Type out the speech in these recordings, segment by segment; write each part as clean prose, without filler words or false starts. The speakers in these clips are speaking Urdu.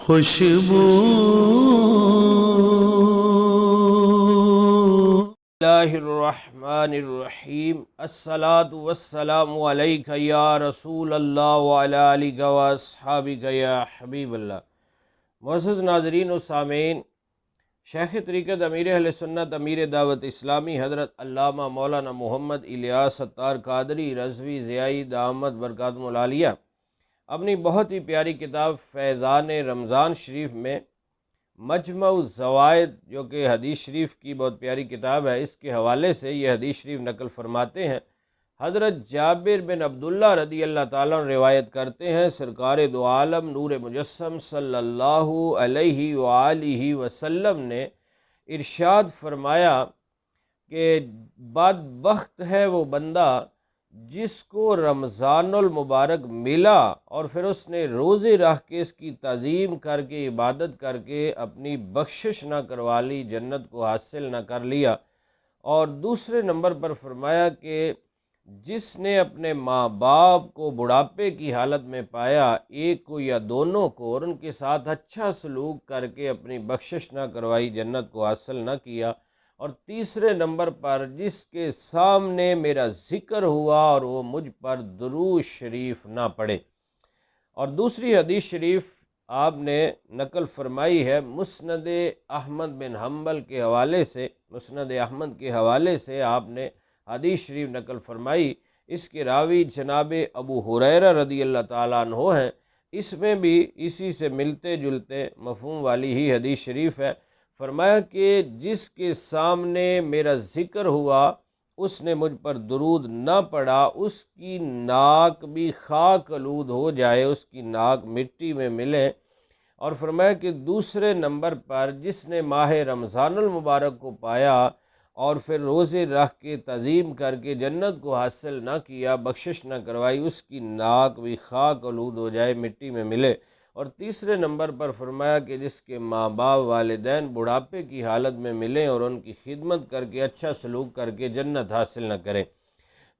خوشبو اللہ الرحمن الرحیم الصلاۃ والسلام علیک یا رسول اللہ وعلی آلک و اصحابک یا حبیب اللہ۔ معزز ناظرین و سامعین، شیخ طریقت امیر اہل سنت امیر دعوت اسلامی حضرت علامہ مولانا محمد الیاس ستار قادری رضوی ضیائی دامت برکاتہم العالیہ اپنی بہت ہی پیاری کتاب فیضان رمضان شریف میں مجمع الزوائد، جو کہ حدیث شریف کی بہت پیاری کتاب ہے، اس کے حوالے سے یہ حدیث شریف نقل فرماتے ہیں۔ حضرت جابر بن عبداللہ رضی اللہ تعالیٰ عنہ روایت کرتے ہیں، سرکار دو عالم نور مجسم صلی اللہ علیہ وآلہ وسلم نے ارشاد فرمایا کہ بدبخت ہے وہ بندہ جس کو رمضان المبارک ملا اور پھر اس نے روزے رکھ کے اس کی تعظیم کر کے عبادت کر کے اپنی بخشش نہ کروا لی، جنت کو حاصل نہ کر لیا۔ اور دوسرے نمبر پر فرمایا کہ جس نے اپنے ماں باپ کو بڑھاپے کی حالت میں پایا، ایک کو یا دونوں کو، اور ان کے ساتھ اچھا سلوک کر کے اپنی بخشش نہ کروائی، جنت کو حاصل نہ کیا۔ اور تیسرے نمبر پر جس کے سامنے میرا ذکر ہوا اور وہ مجھ پر درود شریف نہ پڑھے۔ اور دوسری حدیث شریف آپ نے نقل فرمائی ہے مسند احمد بن حنبل کے حوالے سے، مسند احمد کے حوالے سے آپ نے حدیث شریف نقل فرمائی۔ اس کے راوی جناب ابو ہریرہ رضی اللہ تعالیٰ عنہ ہیں۔ اس میں بھی اسی سے ملتے جلتے مفہوم والی ہی حدیث شریف ہے۔ فرمایا کہ جس کے سامنے میرا ذکر ہوا اس نے مجھ پر درود نہ پڑھا، اس کی ناک بھی خاک آلود ہو جائے، اس کی ناک مٹی میں ملے۔ اور فرمایا کہ دوسرے نمبر پر جس نے ماہ رمضان المبارک کو پایا اور پھر روزے رکھ کے تعظیم کر کے جنت کو حاصل نہ کیا، بخشش نہ کروائی، اس کی ناک بھی خاک آلود ہو جائے، مٹی میں ملے۔ اور تیسرے نمبر پر فرمایا کہ جس کے ماں باپ والدین بڑھاپے کی حالت میں ملیں اور ان کی خدمت کر کے اچھا سلوک کر کے جنت حاصل نہ کریں،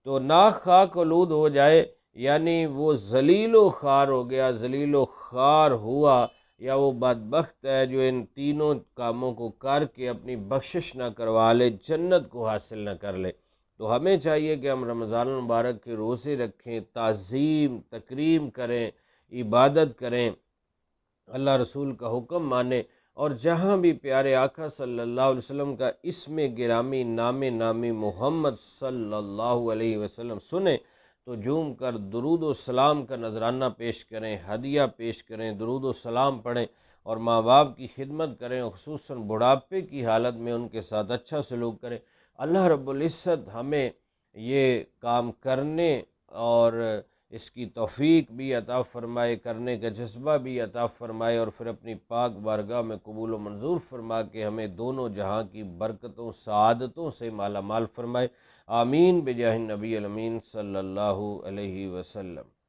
تو ناک خاک آلود ہو جائے، یعنی وہ ذلیل و خوار ہو گیا، ذلیل و خوار ہوا، یا وہ بدبخت ہے جو ان تینوں کاموں کو کر کے اپنی بخشش نہ کروا لے، جنت کو حاصل نہ کر لے۔ تو ہمیں چاہیے کہ ہم رمضان المبارک کے روزے رکھیں، تعظیم تکریم کریں، عبادت کریں، اللہ رسول کا حکم مانیں، اور جہاں بھی پیارے آقا صلی اللہ علیہ وسلم کا اسم گرامی نام نامی محمد صلی اللہ علیہ وسلم سنیں تو جھوم کر درود و سلام کا نذرانہ پیش کریں، ہدیہ پیش کریں، درود و سلام پڑھیں اور ماں باپ کی خدمت کریں، اور خصوصاً بڑھاپے کی حالت میں ان کے ساتھ اچھا سلوک کریں۔ اللہ رب العزت ہمیں یہ کام کرنے اور اس کی توفیق بھی عطا فرمائے، کرنے کا جذبہ بھی عطا فرمائے، اور پھر اپنی پاک بارگاہ میں قبول و منظور فرما کے ہمیں دونوں جہاں کی برکتوں سعادتوں سے مالا مال فرمائے۔ آمین بجاہ نبی الامین صلی اللہ علیہ وسلم۔